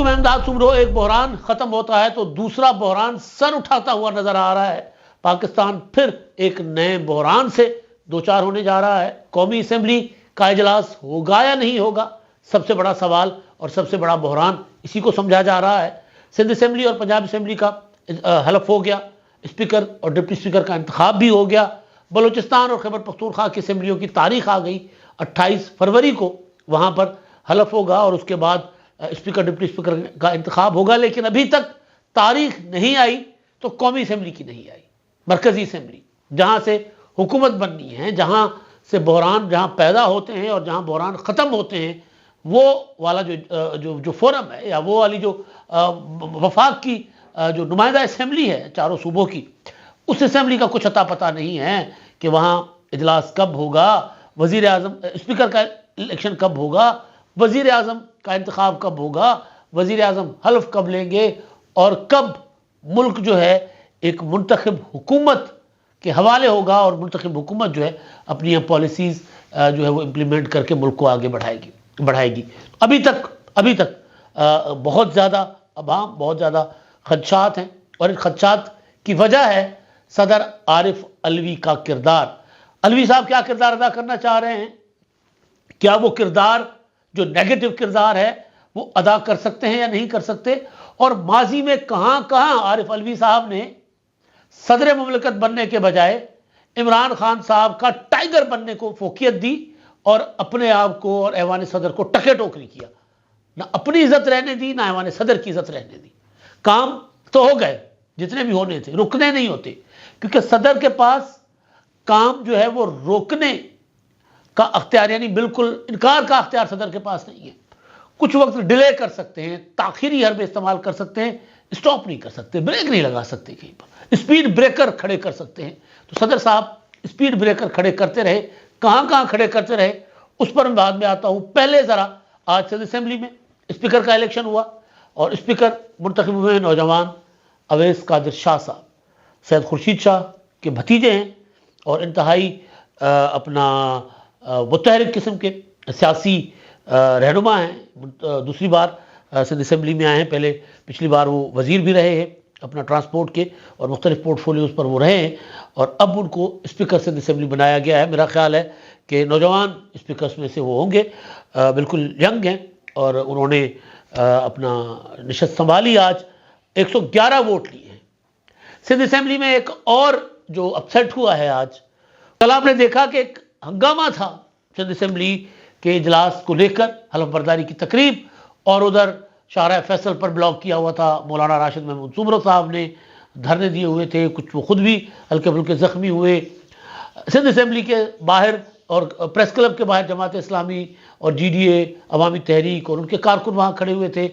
ملک میں امداد سمرو ایک بحران ختم ہوتا ہے تو دوسرا بحران سر اٹھاتا ہوا نظر آ رہا ہے۔ پاکستان پھر ایک نئے بحران سے دوچار ہونے جا رہا ہے۔ قومی اسمبلی کا اجلاس ہوگا یا نہیں ہوگا، سب سے بڑا سوال اور سب سے بڑا بحران اسی کو سمجھا جا رہا ہے۔ سندھ اسمبلی اور پنجاب اسمبلی کا حلف ہو گیا، اسپیکر اور ڈپٹی اسپیکر کا انتخاب بھی ہو گیا۔ بلوچستان اور خیبر پختونخوا کی اسمبلیوں کی تاریخ آ گئی، 28 فروری کو وہاں پر حلف ہوگا اور اس کے بعد اسپیکر ڈپٹی اسپیکر کا انتخاب ہوگا، لیکن ابھی تک تاریخ نہیں آئی تو قومی اسمبلی کی نہیں آئی، مرکزی اسمبلی جہاں سے حکومت بننی ہے، جہاں سے بحران جہاں پیدا ہوتے ہیں اور جہاں بحران ختم ہوتے ہیں، وہ والا جو فورم ہے یا وہ والی جو وفاق کی جو نمائندہ اسمبلی ہے چاروں صوبوں کی، اس اسمبلی کا کچھ عطا پتہ نہیں ہے کہ وہاں اجلاس کب ہوگا، وزیر اعظم اسپیکر کا الیکشن کب ہوگا، وزیر اعظم کا انتخاب کب ہوگا، وزیر اعظم حلف کب لیں گے، اور کب ملک جو ہے ایک منتخب حکومت کے حوالے ہوگا اور منتخب حکومت جو ہے اپنی پالیسیز جو ہے وہ امپلیمنٹ کر کے ملک کو آگے بڑھائے گی۔ ابھی تک بہت زیادہ ابہام، بہت زیادہ خدشات ہیں، اور ان خدشات کی وجہ ہے صدر عارف علوی کا کردار۔ علوی صاحب کیا کردار ادا کرنا چاہ رہے ہیں؟ کیا وہ کردار جو نیگیٹو کردار ہے وہ ادا کر سکتے ہیں یا نہیں کر سکتے؟ اور ماضی میں کہاں عارف علوی صاحب نے صدر مملکت بننے کے بجائے عمران خان صاحب کا ٹائگر بننے کو فوقیت دی اور اپنے آپ کو اور ایوان صدر کو ٹکے ٹوکری کیا، نہ اپنی عزت رہنے دی نہ ایوان صدر کی عزت رہنے دی۔ کام تو ہو گئے جتنے بھی ہونے تھے، رکنے نہیں ہوتے، کیونکہ صدر کے پاس کام جو ہے وہ روکنے کا اختیار، یعنی بالکل انکار کا اختیار صدر کے پاس نہیں ہے۔ کچھ وقت ڈیلے کر سکتے ہیں، تاخیری حربے استعمال کر سکتے ہیں، اسٹاپ نہیں کر سکتے، بریک نہیں لگا سکتے، کہیں پر اسپیڈ بریکر کھڑے کر سکتے ہیں۔ تو صدر صاحب اسپیڈ بریکر کھڑے کرتے رہے، کہاں کھڑے کرتے رہے اس پر میں بعد میں آتا ہوں۔ پہلے ذرا آج سندھ اسمبلی میں اسپیکر کا الیکشن ہوا اور اسپیکر منتخب ہوئے نوجوان اویس قادر شاہ صاحب، سید خورشید شاہ کے بھتیجے ہیں اور انتہائی اپنا متحرک قسم کے سیاسی رہنما ہیں۔ دوسری بار سندھ اسمبلی میں آئے ہیں، پہلے پچھلی بار وہ وزیر بھی رہے ہیں اپنا ٹرانسپورٹ کے اور مختلف پورٹ فولیوز پر وہ رہے ہیں، اور اب ان کو اسپیکر سندھ اسمبلی بنایا گیا ہے۔ میرا خیال ہے کہ نوجوان اسپیکرز میں سے وہ ہوں گے، بالکل ینگ ہیں، اور انہوں نے اپنا نشست سنبھالی، آج 111 ووٹ لیے ہیں۔ سندھ اسمبلی میں ایک اور جو اپسیٹ ہوا ہے آج، کل آپ نے دیکھا کہ ایک ہنگامہ تھا سندھ اسمبلی کے اجلاس کو لے کر، حلف برداری کی تقریب، اور ادھر شاہراہ فیصل پر بلاک کیا ہوا تھا، مولانا راشد محمود سومرو صاحب نے دھرنے دیے ہوئے تھے، کچھ وہ خود بھی ہلکے پھلکے زخمی ہوئے۔ سندھ اسمبلی کے باہر اور پریس کلب کے باہر جماعت اسلامی اور جی ڈی اے، عوامی تحریک اور ان کے کارکن وہاں کھڑے ہوئے تھے۔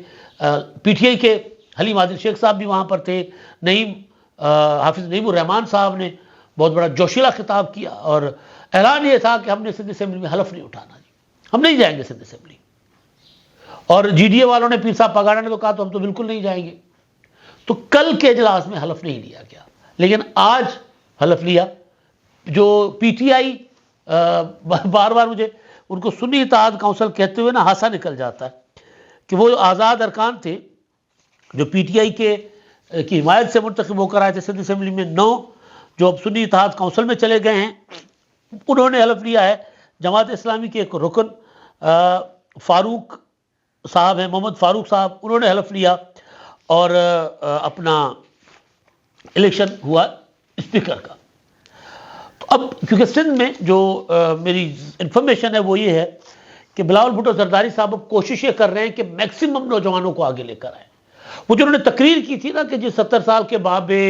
پی ٹی آئی کے حلیم عادل شیخ صاحب بھی وہاں پر تھے۔ حافظ نعیم الرحمان صاحب نے بہت بڑا جوشیلا خطاب کیا اور اعلان یہ تھا کہ ہم نے سندھ اسمبلی میں حلف نہیں اٹھانا، ہم نہیں جائیں گے سندھ اسمبلی۔ اور جی ڈی اے والوں نے، پیر صاحب پگاڑا نے تو کہا تو ہم تو بالکل نہیں جائیں گے۔ تو کل کے اجلاس میں حلف نہیں لیا گیا، لیکن آج حلف لیا۔ جو پی ٹی آئی بار بار مجھے ان کو سنی اتحاد کونسل کہتے ہوئے نا ہانسا نکل جاتا ہے کہ وہ آزاد ارکان تھے جو پی ٹی آئی کی حمایت سے منتخب ہو کر آئے تھے سندھ اسمبلی میں 9، جو اب سنی اتحاد کونسل میں چلے گئے ہیں، انہوں نے حلف لیا ہے۔ جماعت اسلامی کے ایک رکن فاروق صاحب ہیں، محمد فاروق صاحب، انہوں نے حلف لیا، اور اپنا الیکشن ہوا اسپیکر کا۔ تو اب کیونکہ سندھ میں جو میری انفارمیشن ہے وہ یہ ہے کہ بلاول بھٹو زرداری صاحب اب کوششیں کر رہے ہیں کہ میکسیمم نوجوانوں کو آگے لے کر آئیں۔ وہ جو انہوں نے تقریر کی تھی نا کہ جس 70 سال کے بابے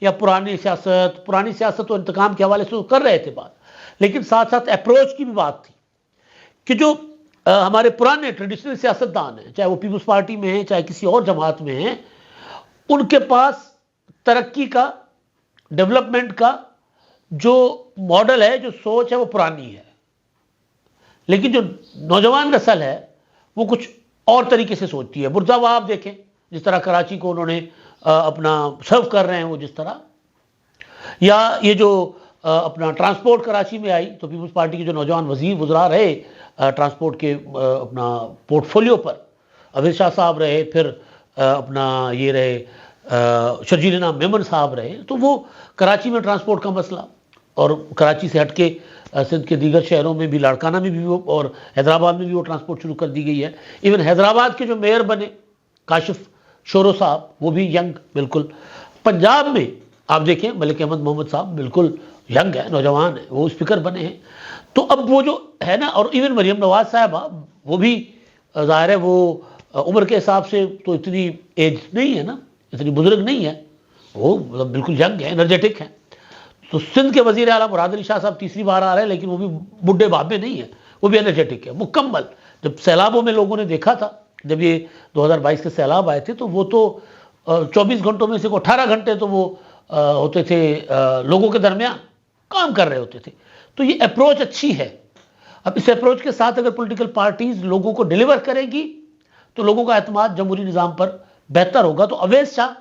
یا پرانی سیاست و انتقام کے حوالے سے وہ کر رہے تھے بات، لیکن ساتھ ساتھ اپروچ کی بھی بات تھی کہ جو ہمارے پرانے ٹریڈیشنل سیاستدان ہیں، چاہے وہ پیپلز پارٹی میں ہیں چاہے کسی اور جماعت میں ہیں، ان کے پاس ترقی کا، ڈیولپمنٹ کا جو ماڈل ہے، جو سوچ ہے، وہ پرانی ہے، لیکن جو نوجوان نسل ہے وہ کچھ اور طریقے سے سوچتی ہے۔ مرزا آپ دیکھیں جس طرح کراچی کو انہوں نے اپنا سرو کر رہے ہیں، وہ جس طرح، یا یہ جو اپنا ٹرانسپورٹ کراچی میں آئی تو پیپلز پارٹی کے جو نوجوان وزراء رہے ٹرانسپورٹ کے اپنا پورٹ فولیو پر، امت شاہ صاحب رہے، پھر اپنا یہ رہے شرجیل نام میمن صاحب رہے، تو وہ کراچی میں ٹرانسپورٹ کا مسئلہ، اور کراچی سے ہٹ کے سندھ کے دیگر شہروں میں بھی، لاڑکانہ میں بھی وہ، اور حیدرآباد میں بھی وہ ٹرانسپورٹ شروع کر دی گئی ہے۔ ایون حیدرآباد کے جو میئر بنے کاشف شورو صاحب، وہ بھی ینگ بالکل۔ پنجاب میں آپ دیکھیں ملک احمد محمد صاحب بالکل ینگ ہے، نوجوان ہے، وہ اسپیکر بنے ہیں۔ تو اب وہ جو ہے نا، اور ایون مریم نواز صاحبہ، وہ بھی ظاہر ہے وہ عمر کے حساب سے تو اتنی ایج نہیں ہے نا، اتنی بزرگ نہیں ہے، وہ بالکل ینگ ہے، انرجیٹک ہے۔ تو سندھ کے وزیر اعلیٰ مراد علی شاہ صاحب تیسری بار آ رہے ہیں، لیکن وہ بھی بڈھے بابے نہیں ہیں، وہ بھی انرجیٹک ہے مکمل۔ جب سیلابوں میں لوگوں نے دیکھا تھا، جب یہ 2022 کے سیلاب آئے تھے، تو وہ تو 24 گھنٹوں میں سے 18 گھنٹے تو وہ ہوتے تھے لوگوں کے درمیان کام کر رہے ہوتے تھے۔ تو یہ اپروچ اچھی ہے۔ اب اس اپروچ کے ساتھ اگر پولیٹیکل پارٹیز لوگوں کو ڈیلیور کرے گی تو لوگوں کا اعتماد جمہوری نظام پر بہتر ہوگا۔ تو اویس شاہ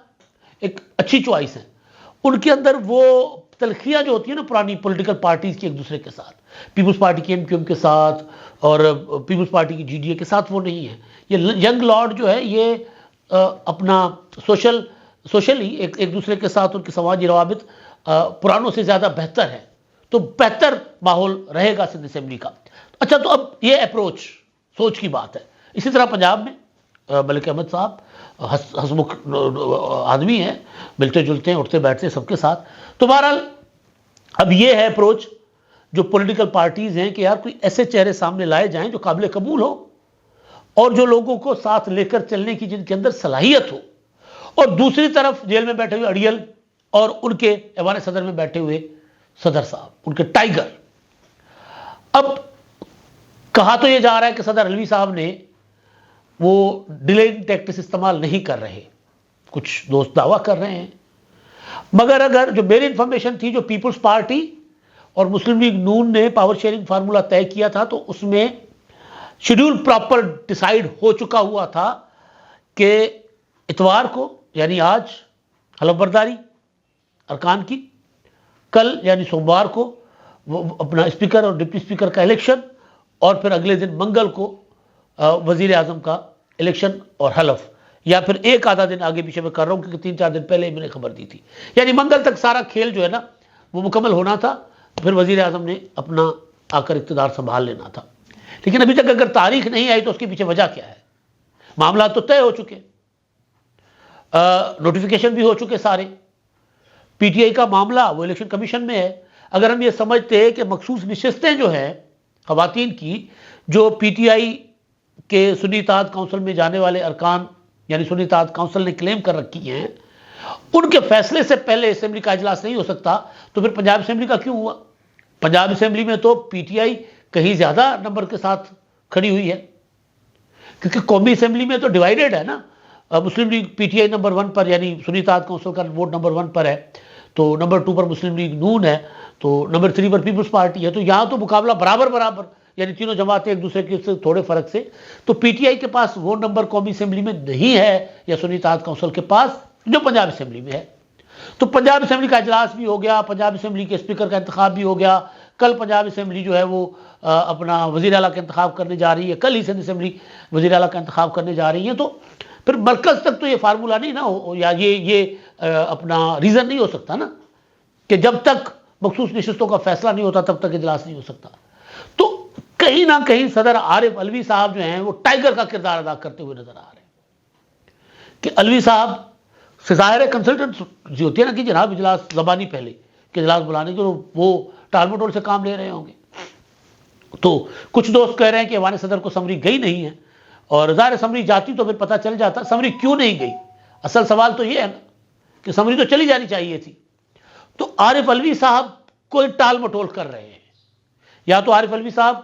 ایک اچھی چوائس ہے۔ ان کے اندر وہ تلخیاں جو ہوتی ہیں نا پرانی پولیٹیکل پارٹیز کی ایک دوسرے کے ساتھ، پیپلز پارٹی کی ایم کے ساتھ اور پیپلز پارٹی کی GDA کے ساتھ، وہ نہیں ہے۔ یہ ینگ لارڈ جو ہے یہ اپنا سوشلی ایک دوسرے کے ساتھ ان کے سماجی روابط پرانوں سے زیادہ بہتر ہے، تو بہتر ماحول رہے گا سندھ اسمبلی کا۔ اچھا، تو اب یہ اپروچ سوچ کی بات ہے۔ اسی طرح پنجاب میں ملک احمد صاحب ہسمکھ آدمی ہیں، ملتے جلتے ہیں، اٹھتے بیٹھتے سب کے ساتھ۔ تو بہرحال اب یہ ہے اپروچ جو پولیٹیکل پارٹیز ہیں کہ یار کوئی ایسے چہرے سامنے لائے جائیں جو قابل قبول ہو، اور جو لوگوں کو ساتھ لے کر چلنے کی جن کے اندر صلاحیت ہو، اور دوسری طرف جیل میں بیٹھے ہوئے اڑیل اور ان کے ایوان صدر میں بیٹھے ہوئے صدر صاحب، ان کے ٹائیگر۔ اب کہا تو یہ جا رہا ہے کہ صدر علوی صاحب نے وہ ڈیلینگ ٹیکٹس استعمال نہیں کر رہے، کچھ دوست دعویٰ کر رہے ہیں، مگر اگر جو میری انفارمیشن تھی، جو پیپلز پارٹی اور مسلم لیگ نون نے پاور شیئرنگ فارمولہ طے کیا تھا، تو اس میں شیڈول پراپر ڈیسائیڈ ہو چکا ہوا تھا کہ اتوار کو یعنی آج حلف برداری ارکان کی، کل یعنی سوموار کو وہ اپنا اسپیکر اور ڈپٹی اسپیکر کا الیکشن، اور پھر اگلے دن منگل کو وزیر اعظم کا الیکشن اور حلف، یا پھر ایک آدھا دن آگے پیچھے میں کر رہا ہوں کیونکہ 3-4 دن پہلے میں نے خبر دی تھی، یعنی منگل تک سارا کھیل جو ہے نا وہ مکمل ہونا تھا، پھر وزیر اعظم نے اپنا آ کر اقتدار سنبھال لینا تھا۔ لیکن ابھی تک اگر تاریخ نہیں آئی تو اس کے پیچھے وجہ کیا ہے؟ معاملات تو طے ہو چکے، نوٹیفیکیشن بھی ہو چکے سارے۔ PTI کا معاملہ وہ الیکشن کمیشن میں ہے۔ اگر ہم یہ سمجھتے ہیں کہ مخصوص نشستیں جو ہیں خواتین کی، جو PTI کے سنی اتحاد کونسل میں جانے والے ارکان یعنی سنی اتحاد کونسل نے کلیم کر رکھی ہیں، ان کے فیصلے سے پہلے اسمبلی کا اجلاس نہیں ہو سکتا، تو پھر پنجاب اسمبلی کا کیوں ہوا؟ پنجاب اسمبلی میں تو PTI کہیں زیادہ نمبر کے ساتھ کھڑی ہوئی ہے، کیونکہ قومی اسمبلی میں تو ڈیوائیڈڈ ہے نا، مسلم لیگ PTI نمبر 1 پر یعنی سنی اتحاد کونسل کا ووٹ نمبر 1 پر ہے، تو نمبر 2 پر مسلم لیگ نون ہے، تو نمبر 3 پر پیپلز پارٹی ہے۔ تو یہاں تو مقابلہ برابر، یعنی تینوں جماعتیں ایک دوسرے کے سے تھوڑے فرق سے۔ تو PTI کے پاس وہ نمبر قومی اسمبلی میں نہیں ہے یا سنی اتحاد کونسل کے پاس جو پنجاب اسمبلی میں ہے۔ تو پنجاب اسمبلی کا اجلاس بھی ہو گیا، پنجاب اسمبلی کے اسپیکر کا انتخاب بھی ہو گیا، کل پنجاب اسمبلی جو ہے وہ اپنا وزیر اعلیٰ کا انتخاب کرنے جا رہی ہے، کل ہی سندھ اسمبلی وزیر اعلیٰ کا انتخاب کرنے جا رہی ہے۔ تو پھر مرکز تک تو یہ فارمولہ نہیں نا ہو، یا یہ اپنا ریزن نہیں ہو سکتا نا کہ جب تک مخصوص نشستوں کا فیصلہ نہیں ہوتا تب تک اجلاس نہیں ہو سکتا۔ تو کہیں نہ کہیں صدر عارف علوی صاحب جو ہیں وہ ٹائیگر کا کردار ادا کرتے ہوئے نظر آ رہے ہیں کہ علوی صاحب سے ظاہر ہے کنسلٹنٹ جو ہوتی ہے نا کہ جناب اجلاس زبانی پہلے کہ اجلاس بلانے کے، وہ ٹال مٹول سے کام لے رہے ہوں گے۔ تو کچھ دوست کہہ رہے ہیں کہ ایوان صدر کو سمری گئی نہیں ہے، اور ظاہر سمری جاتی تو پھر پتہ چل جاتا سمری کیوں نہیں گئی۔ اصل سوال تو یہ ہے نا کہ سمری تو چلی جانی چاہیے تھی۔ تو عارف علوی صاحب کوئی ٹال مٹول کر رہے ہیں، یا تو عارف علوی صاحب،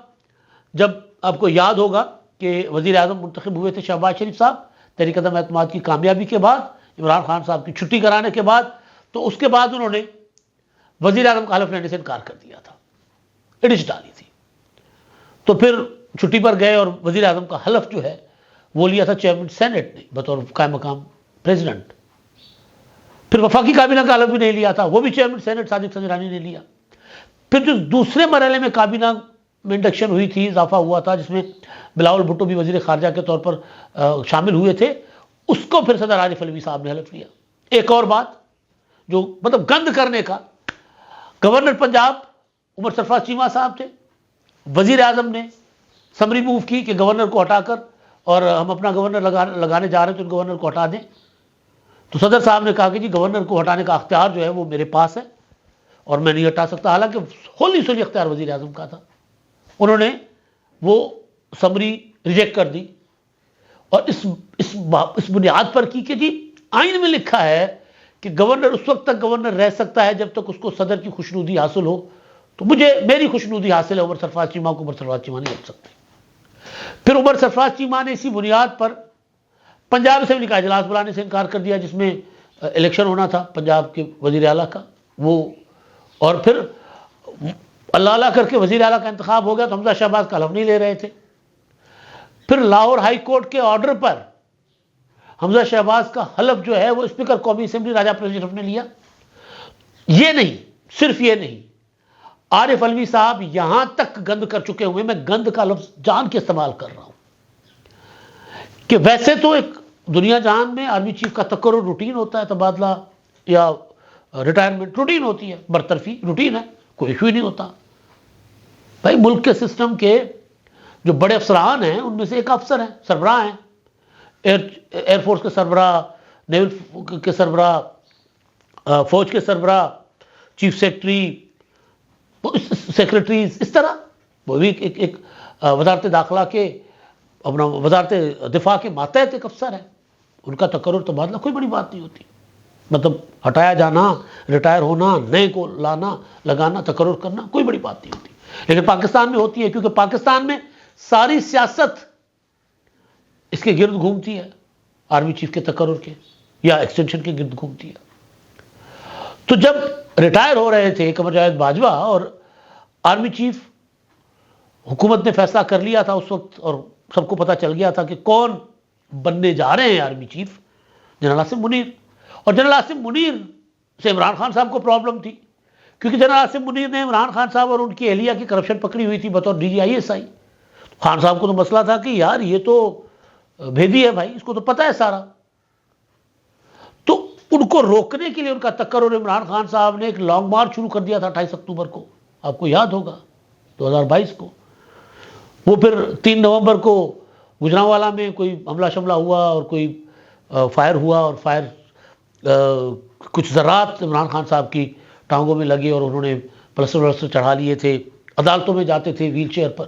جب آپ کو یاد ہوگا کہ وزیر اعظم منتخب ہوئے تھے شہباز شریف صاحب تحریک عدم اعتماد کی کامیابی کے بعد، عمران خان صاحب کی چھٹی کرانے کے بعد، تو اس کے بعد انہوں نے وزیر اعظم کا حلف لینے سے انکار کر دیا تھا، اڑچ ڈالی تھی۔ تو پھر چھٹی پر گئے اور وزیر اعظم کا حلف جو ہے وہ لیا تھا چیئرمین سینٹ نے بطور قائم مقام پریزیڈنٹ۔ پھر وفاقی کابینہ کا حلف بھی نہیں لیا تھا، وہ بھی چیئرمین سینٹ صادق سنجرانی نے لیا۔ پھر جو دوسرے مرحلے میں کابینہ میں انڈکشن ہوئی تھی، اضافہ ہوا تھا، جس میں بلاول بھٹو بھی وزیر خارجہ کے طور پر شامل ہوئے تھے، اس کو پھر صدر عارف علوی صاحب نے حلف لیا۔ ایک اور بات جو مطلب گند کرنے کا، گورنر پنجاب عمر سرفراز چیمہ صاحب تھے، وزیر اعظم نے سمری موو کی کہ گورنر کو ہٹا کر اور ہم اپنا گورنر لگانے جا رہے ہیں تو ان گورنر کو ہٹا دیں۔ تو صدر صاحب نے کہا کہ جی گورنر کو ہٹانے کا اختیار جو ہے وہ میرے پاس ہے اور میں نہیں ہٹا سکتا، حالانکہ ہولی سولی اختیار وزیر اعظم کا تھا۔ انہوں نے وہ سمری ریجیکٹ کر دی اور اس بنیاد پر کی کہ جی آئین میں لکھا ہے کہ گورنر اس وقت تک گورنر رہ سکتا ہے جب تک اس کو صدر کی خوشنودی حاصل ہو، تو میری خوشنودی حاصل ہے، عمر سرفراز چیمہ کو عمر سرفراز چیمہ نہیں رکھ سکتے۔ پھر عمر سرفراز چیمہ نے اسی بنیاد پر پنجاب اسمبلی کا اجلاس بلانے سے انکار کر دیا، جس میں الیکشن ہونا تھا پنجاب کے وزیر اعلیٰ کا، وہ اور پھر اللہ اللہ کر کے وزیر اعلیٰ کا انتخاب ہو گیا تو حمزہ شہباز کا حلف نہیں لے رہے تھے۔ پھر لاہور ہائی کورٹ کے آرڈر پر حمزہ شہباز کا حلف جو ہے وہ اسپیکر قومی اسمبلی راجہ پرشرف نے لیا۔ یہ نہیں، صرف یہ نہیں، عارف علوی صاحب یہاں تک گند کر چکے ہوئے، میں گند کا لفظ جان کے استعمال کر رہا ہوں، کہ ویسے تو ایک دنیا جہان میں آرمی چیف کا تقرر روٹین ہوتا ہے، تبادلہ یا ریٹائرمنٹ روٹین ہوتی ہے، برطرفی روٹین ہے، کوئی ایشو ہی نہیں ہوتا۔ بھائی ملک کے سسٹم کے جو بڑے افسران ہیں ان میں سے ایک افسر ہیں، سربراہ ہیں، ایئر فورس کے سربراہ، نیول کے سربراہ، فوج کے سربراہ، چیف سیکرٹریز، اس طرح وہ بھی ایک وزارت داخلہ کے اپنا وزارت دفاع کے ماتحت ایک افسر ہے، ان کا تقرر تبادلہ کوئی بڑی بات نہیں ہوتی، مطلب ہٹایا جانا، ریٹائر ہونا، نئے کو لانا، لگانا، تقرر کرنا کوئی بڑی بات نہیں ہوتی۔ لیکن پاکستان میں ہوتی ہے، کیونکہ پاکستان میں ساری سیاست اس کے گرد گھومتی ہے، آرمی چیف کے تقرر کے یا ایکسٹینشن کے گرد گھومتی ہے۔ تو جب ریٹائر ہو رہے تھے قمر جاوید باجوہ اور آرمی چیف، حکومت نے فیصلہ کر لیا تھا اس وقت اور سب کو پتہ چل گیا تھا کہ کون بننے جا رہے ہیں army chief, general Asim Munir. اور جنرل عاصم منیر سے عمران خان صاحب کو پرابلم تھی، کیونکہ جنرل عاصم منیر نے عمران خان صاحب اور ان کی اہلیہ کی کرپشن پکڑی ہوئی تھی بطور DGISI۔ خان صاحب کو تو مسئلہ تھا کہ یار یہ تو بھیدی ہے بھائی، اس کو تو پتہ ہے سارا۔ تو ان کو روکنے کے لیے ان کا تقرر عمران خان صاحب نے ایک لانگ مارچ شروع کر دیا تھا 28 اکتوبر کو، آپ کو یاد ہوگا 2022 کو۔ وہ پھر 3 نومبر کو گجرانوالا میں کوئی حملہ شملہ ہوا اور کوئی فائر ہوا، اور فائر کچھ ذرات عمران خان صاحب کی ٹانگوں میں لگے اور انہوں نے پلسٹر چڑھا لیے تھے، عدالتوں میں جاتے تھے ویل چیئر پر۔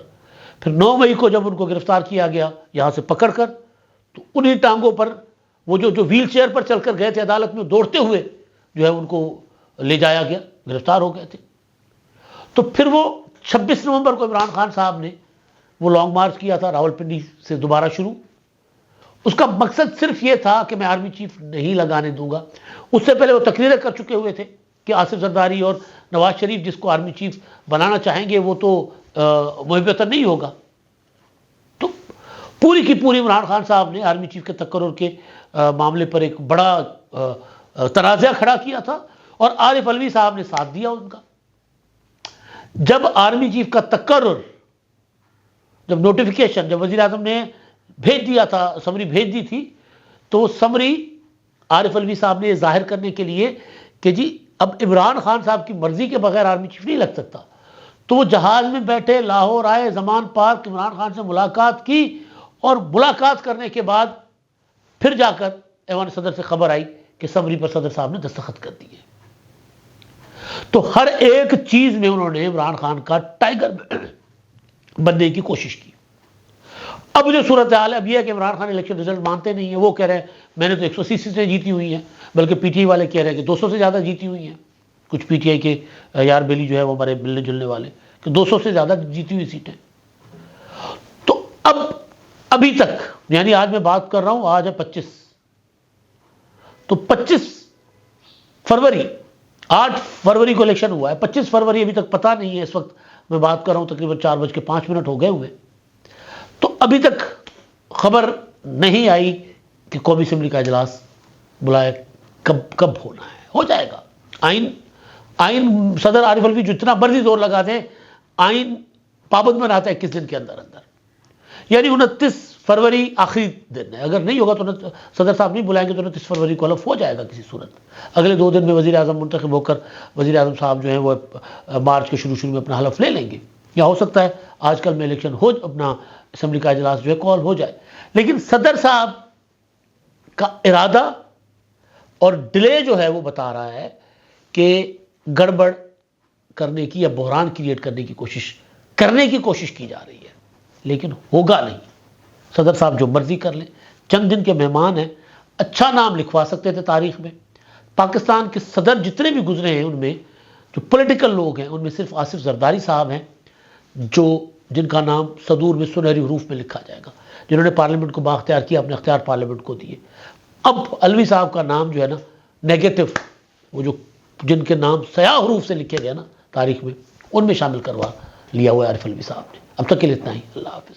پھر 9 مئی کو جب ان کو گرفتار کیا گیا یہاں سے پکڑ کر، تو انہی ٹانگوں پر وہ جو ویل چیئر پر چل کر گئے تھے عدالت میں، دوڑتے ہوئے جو ہے ان کو لے جایا گیا، گرفتار ہو گئے تھے۔ تو پھر وہ 26 نومبر کو عمران خان صاحب نے وہ لانگ مارچ کیا تھا راولپنڈی سے دوبارہ شروع۔ اس کا مقصد صرف یہ تھا کہ میں آرمی چیف نہیں لگانے دوں گا۔ اس سے پہلے وہ تقریریں کر چکے ہوئے تھے کہ آصف زرداری اور نواز شریف جس کو آرمی چیف بنانا چاہیں گے وہ تو محبت نہیں ہوگا۔ تو پوری کی پوری عمران خان صاحب نے آرمی چیف کے تقرر کے معاملے پر ایک بڑا تنازع کھڑا کیا تھا اور عارف علوی صاحب نے ساتھ دیا ان کا۔ جب آرمی چیف کا تقرر، جب نوٹیفیکیشن، جب وزیر اعظم نے بھیج دیا تھا، سمری بھیج دی تھی، تو وہ سمری عارف علوی صاحب نے یہ ظاہر کرنے کے لیے کہ جی اب عمران خان صاحب کی مرضی کے بغیر آرمی چیف نہیں لگ سکتا، تو وہ جہاز میں بیٹھے لاہور آئے، زمان پارک، عمران خان سے ملاقات کی، اور ملاقات کرنے کے بعد پھر جا کر ایوان صدر سے خبر آئی کہ سمری پر صدر صاحب نے دستخط کر دیے۔ تو ہر ایک چیز میں انہوں نے عمران خان کا ٹائیگر بننے کی کوشش کی۔ اب جو صورتحال ہے اب یہ ہے کہ عمران خان الیکشن رزلٹ مانتے نہیں ہیں، وہ کہہ رہے ہیں میں نے تو 180 سیٹیں جیتی ہوئی ہیں، بلکہ PTI والے کہہ رہے ہیں کہ 200 سے زیادہ جیتی ہوئی ہیں، کچھ PTI کے یار بیلی جو ہے وہ ہمارے ملنے جلنے والے، کہ 200 سے زیادہ جیتی ہوئی سیٹیں۔ تو ابھی تک، یعنی آج میں بات کر رہا ہوں، آج ہے 25، تو 25 فروری، 8 فروری کو الیکشن ہوا ہے، 25 فروری ابھی تک پتہ نہیں ہے، اس وقت میں بات کر رہا ہوں تقریباً 4:05 ہو گئے ہوئے، تو ابھی تک خبر نہیں آئی کہ قومی اسمبلی کا اجلاس بلایا کب ہونا ہے۔ ہو جائے گا، آئین صدر عارف علوی جتنا مرضی زور لگا دیں، آئین پابند بناتا ہے 21 دن کے اندر اندر، یعنی 29 فروری آخری دن ہے. اگر نہیں ہوگا تو صدر صاحب نہیں بلائیں گے تو 29 فروری کو حلف ہو جائے گا کسی صورت. اگلے 2 دن میں وزیر اعظم منتخب ہو کر وزیر اعظم صاحب جو ہیں وہ مارچ کے شروع میں اپنا حلف لے لیں گے، یا ہو سکتا ہے آج کل میں الیکشن ہو، اپنا اسمبلی کا اجلاس جو ہے کال ہو جائے. لیکن صدر صاحب کا ارادہ اور ڈیلے جو ہے وہ بتا رہا ہے کہ گڑبڑ کرنے کی یا بحران کریٹ کرنے کی کوشش کی جا رہی ہے، لیکن ہوگا نہیں. صدر صاحب جو مرضی کر لیں، چند دن کے مہمان ہیں، اچھا نام لکھوا سکتے تھے تاریخ میں. پاکستان کے صدر جتنے بھی گزرے ہیں ان میں جو پولیٹیکل لوگ ہیں ان میں صرف آصف زرداری صاحب ہیں جن کا نام صدور میں سنہری حروف میں لکھا جائے گا، جنہوں نے پارلیمنٹ کو بااختیار کیا، اپنے اختیار پارلیمنٹ کو دیے. اب علوی صاحب کا نام جو ہے نا نیگیٹو، وہ جو جن کے نام سیاہ حروف سے لکھے گئے نا تاریخ میں، ان میں شامل کروا لیا ہوا ہے عارف علوی صاحب نے. اب تک کے لیے اتنا ہی. اللہ حافظ.